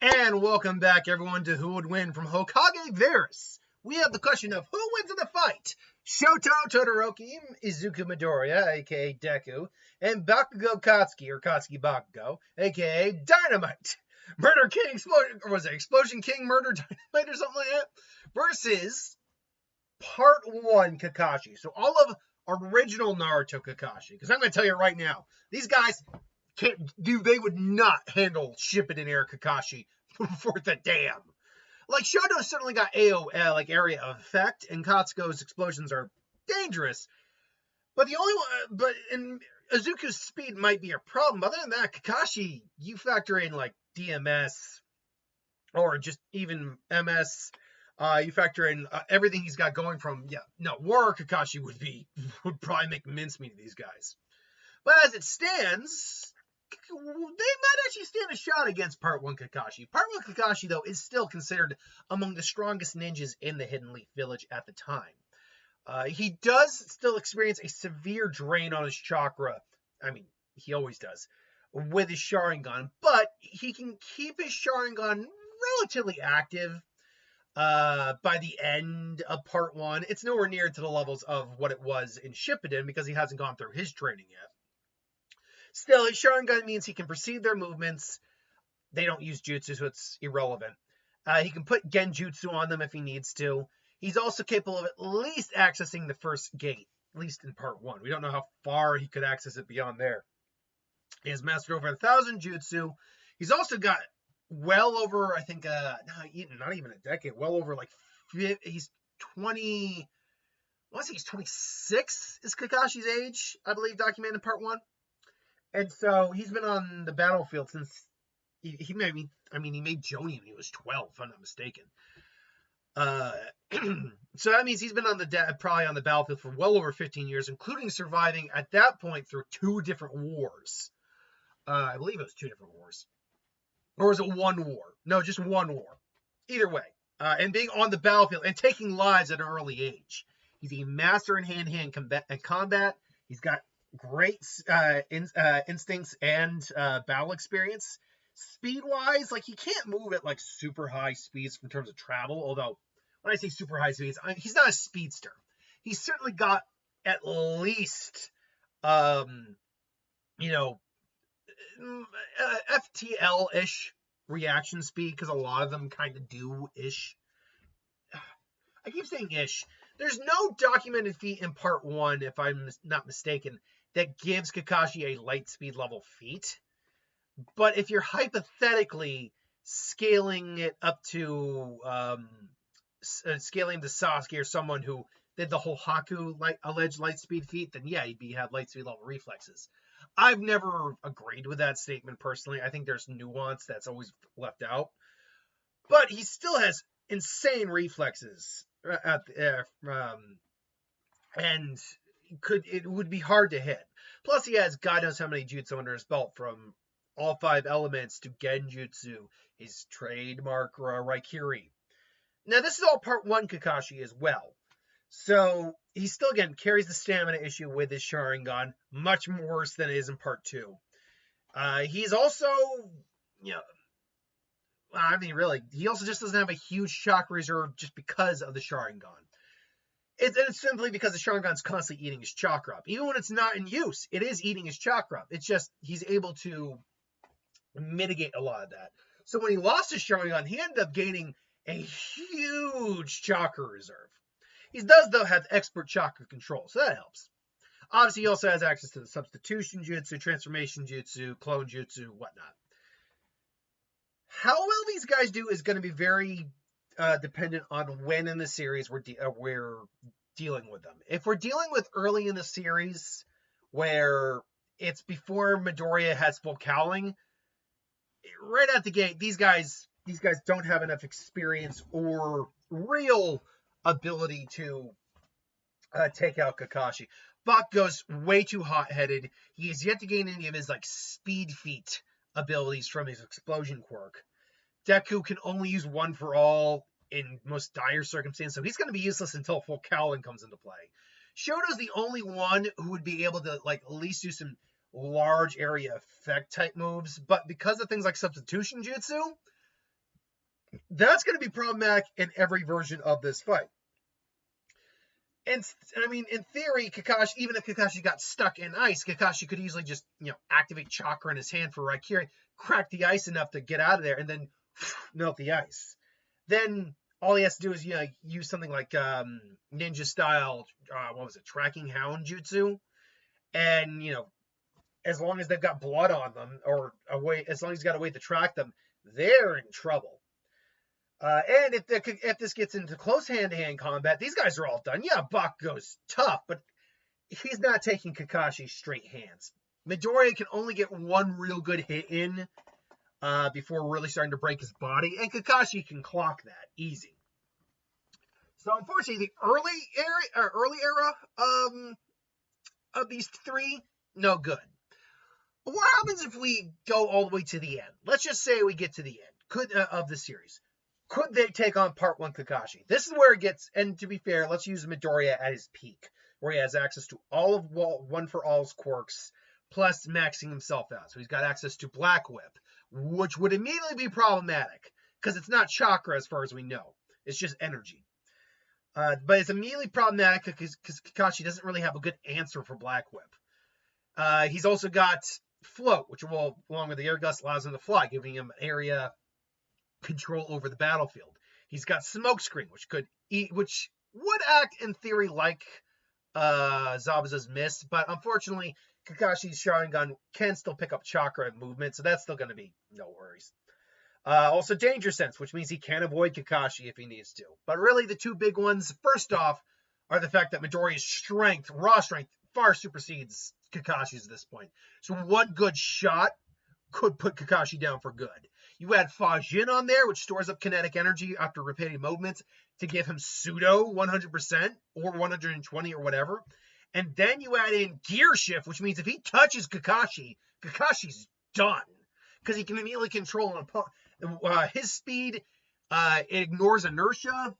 And welcome back, everyone, to Who Would Win from Hokage Varus. We have the question of who wins in the fight? Shoto Todoroki, Izuku Midoriya, aka Deku, and Bakugo Katsuki, or Katsuki Bakugo, aka Dynamite. Murder King Explosion, or was it Explosion King Murder Dynamite or something like that? Versus Part 1 Kakashi. So all of original Naruto Kakashi. Because I'm going to tell you right now, these guys they would not handle Shippuden era Kakashi for the damn. Like, Shoto certainly got AOL, like area of effect, and Katsuko's explosions are dangerous. But the only one, in Izuku's speed might be a problem. Other than that, Kakashi, you factor in like DMS or just even MS. You factor in everything he's got going from, Warrior Kakashi would probably make mincemeat of these guys. But as it stands, they might actually stand a shot against Part 1 Kakashi. Part 1 Kakashi, though, is still considered among the strongest ninjas in the Hidden Leaf Village at the time. He does still experience a severe drain on his chakra. I mean, he always does, with his Sharingan, but he can keep his Sharingan relatively active by the end of Part 1. It's nowhere near to the levels of what it was in Shippuden because he hasn't gone through his training yet. Still, his Sharingan means he can perceive their movements. They don't use jutsu, so it's irrelevant. He can put genjutsu on them if he needs to. He's also capable of at least accessing the first gate, at least in Part 1. We don't know how far he could access it beyond there. He has mastered over 1,000 jutsu. He's also got well over, I think, not even a decade, well over like, he's 20, I want to say he's 26 is Kakashi's age, I believe, documented in Part 1. And so he's been on the battlefield since he made Jonin when he was 12, if I'm not mistaken. So that means he's been probably on the battlefield for well over 15 years, including surviving at that point through 2 different wars. I believe it was 2 different wars. Or was it 1 war? No, just 1 war. Either way. And being on the battlefield and taking lives at an early age. He's a master in hand-to-hand combat. He's got great instincts and battle experience. Speed-wise, like, he can't move at like super high speeds in terms of travel, although when I say super high speeds, he's not a speedster. He's certainly got at least FTL-ish reaction speed, because a lot of them kind of do-ish. I keep saying ish. There's no documented feat in Part 1, if I'm not mistaken, that gives Kakashi a light speed level feat. But if you're hypothetically scaling it up to scaling to Sasuke or someone who did the whole Haku alleged light speed feat, then yeah, he'd have light speed level reflexes. I've never agreed with that statement personally. I think there's nuance that's always left out. But he still has insane reflexes and it would be hard to hit. Plus, he has God knows how many jutsu under his belt, from all 5 elements to genjutsu, his trademark Raikiri. Now, this is all Part 1 Kakashi as well. So, he still, again, carries the stamina issue with his Sharingan, much worse than it is in Part 2. He's also, really, he also just doesn't have a huge chakra reserve just because of the Sharingan. It's simply because the Sharingan's constantly eating his chakra up. Even when it's not in use, it is eating his chakra up. It's just he's able to mitigate a lot of that. So when he lost his Sharingan, he ended up gaining a huge chakra reserve. He does, though, have expert chakra control, so that helps. Obviously, he also has access to the substitution jutsu, transformation jutsu, clone jutsu, whatnot. How well these guys do is going to be very dependent on when in the series we're dealing with them. If we're dealing with early in the series, where it's before Midoriya has full cowling, right out the gate, these guys don't have enough experience or real ability to take out Kakashi. Bakugo's way too hot-headed. He has yet to gain any of his speed feat abilities from his explosion quirk. Deku can only use one for all in most dire circumstances, so he's going to be useless until full cowling comes into play. Shoto's the only one who would be able to at least do some large area effect type moves, but because of things like substitution jutsu, That's going to be problematic in every version of this fight. And I mean, in theory, Kakashi, even if Kakashi got stuck in ice, Kakashi could easily just, activate chakra in his hand for Raikiri, crack the ice enough to get out of there, and then melt the ice. Then all he has to do is, use something like ninja style, tracking hound jutsu, and as long as they've got blood on them, or as long as he's got a way to track them, they're in trouble. And if this gets into close hand-to-hand combat, these guys are all done. Yeah, Bakugo's tough, but he's not taking Kakashi's straight hands. Midoriya can only get one real good hit in before really starting to break his body, and Kakashi can clock that easy. So unfortunately, the early era of these three, no good. But what happens if we go all the way to the end? Let's just say we get to the end of the series. Could they take on Part 1 Kakashi? This is where it gets, and to be fair, let's use Midoriya at his peak, where he has access to all of One for All's quirks, plus maxing himself out. So he's got access to Black Whip, which would immediately be problematic, because it's not chakra as far as we know. It's just energy. But it's immediately problematic because Kakashi doesn't really have a good answer for Black Whip. He's also got Float, which will, along with the Air Gust, allows him to fly, giving him an area control over the battlefield. He's got Smokescreen, which would act in theory like Zabuza's Mist, but unfortunately, Kakashi's Sharingan can still pick up chakra and movement, so that's still going to be no worries. Also, Danger Sense, which means he can avoid Kakashi if he needs to. But really, the two big ones, first off, are the fact that Midoriya's strength, raw strength, far supersedes Kakashi's at this point. So one good shot could put Kakashi down for good. You add Fajin on there, which stores up kinetic energy after repeated movements to give him pseudo 100% or 120 or whatever. And then you add in Gear Shift, which means if he touches Kakashi, Kakashi's done. Because he can immediately control an opponent. His speed, it ignores inertia,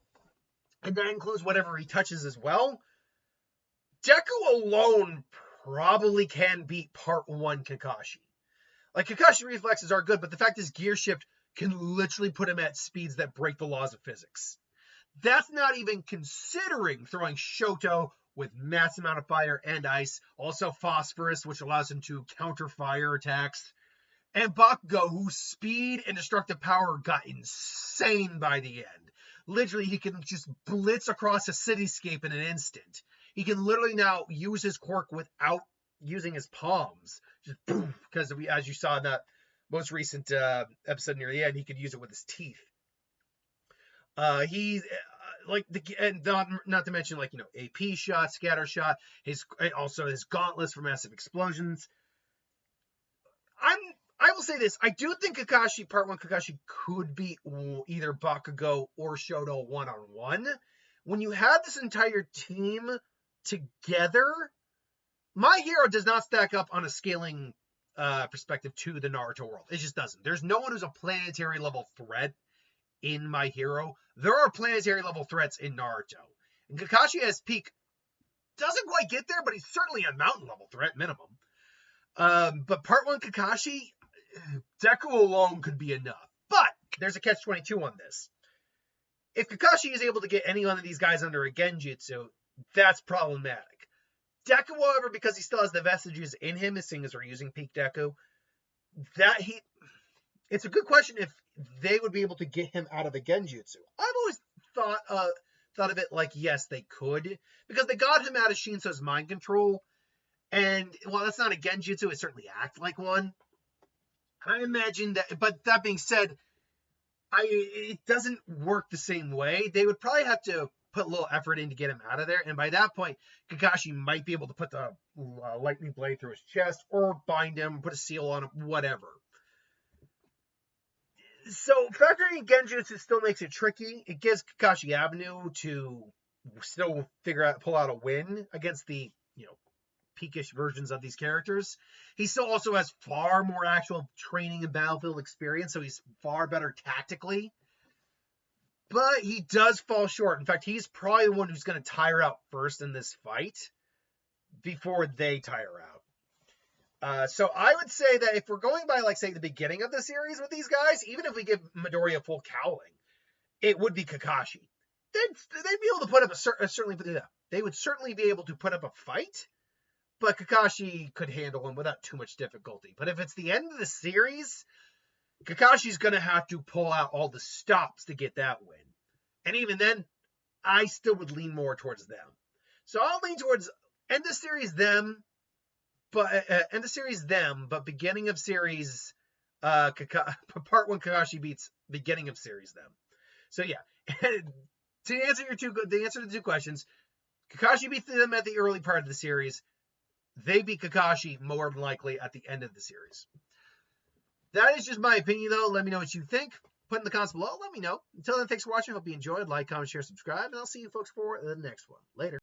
and that includes whatever he touches as well. Deku alone probably can beat Part 1 Kakashi. Like, Kakashi reflexes are good, but the fact is Gear Shift can literally put him at speeds that break the laws of physics. That's not even considering throwing Shoto with mass amount of fire and ice, also Phosphorus, which allows him to counter fire attacks, and Bakugo, whose speed and destructive power got insane by the end. Literally, he can just blitz across a cityscape in an instant. He can literally now use his quirk without using his palms. Just boom, because as you saw in that most recent episode near the end, he could use it with his teeth. He's and not to mention AP shot, scatter shot, his gauntlets for massive explosions. I will say this: I do think Part 1 Kakashi could beat either Bakugo or Shoto one-on-one. When you have this entire team together, My Hero does not stack up on a scaling perspective to the Naruto world. It just doesn't. There's no one who's a planetary level threat in My Hero. There are planetary level threats in Naruto. And Kakashi at his peak doesn't quite get there, but he's certainly a mountain level threat minimum. But Part 1 Kakashi, Deku alone could be enough. But there's a catch-22 on this. If Kakashi is able to get any one of these guys under a Genjutsu, that's problematic. Deku, however, because he still has the vestiges in him, as seeing as we're using peak Deku, it's a good question if they would be able to get him out of the Genjutsu. I've always thought of it like, yes, they could, because they got him out of Shinso's mind control, and while that's not a Genjutsu, it certainly acts like one. I imagine that, but that being said, it doesn't work the same way. They would probably have to put a little effort in to get him out of there, and by that point, Kakashi might be able to put the lightning blade through his chest, or bind him, put a seal on him, whatever. So factoring in Genjutsu still makes it tricky. It gives Kakashi avenue to still pull out a win against the peakish versions of these characters. He still also has far more actual training and battlefield experience, so he's far better tactically. But he does fall short. In fact, he's probably the one who's going to tire out first in this fight before they tire out. So I would say that if we're going by, say, the beginning of the series with these guys, even if we give Midoriya full cowling, it would be Kakashi. They'd be able to put up they would certainly be able to put up a fight, but Kakashi could handle him without too much difficulty. But if it's the end of the series, Kakashi's going to have to pull out all the stops to get that win. And even then, I still would lean more towards them. So I'll lean towards end of series them, but beginning of series, part one Kakashi beats beginning of series them. So yeah, to answer the two questions, Kakashi beats them at the early part of the series. They beat Kakashi more than likely at the end of the series. That is just my opinion, though. Let me know what you think. Put in the comments below. Let me know. Until then, thanks for watching. Hope you enjoyed. Like, comment, share, subscribe, and I'll see you folks for the next one. Later.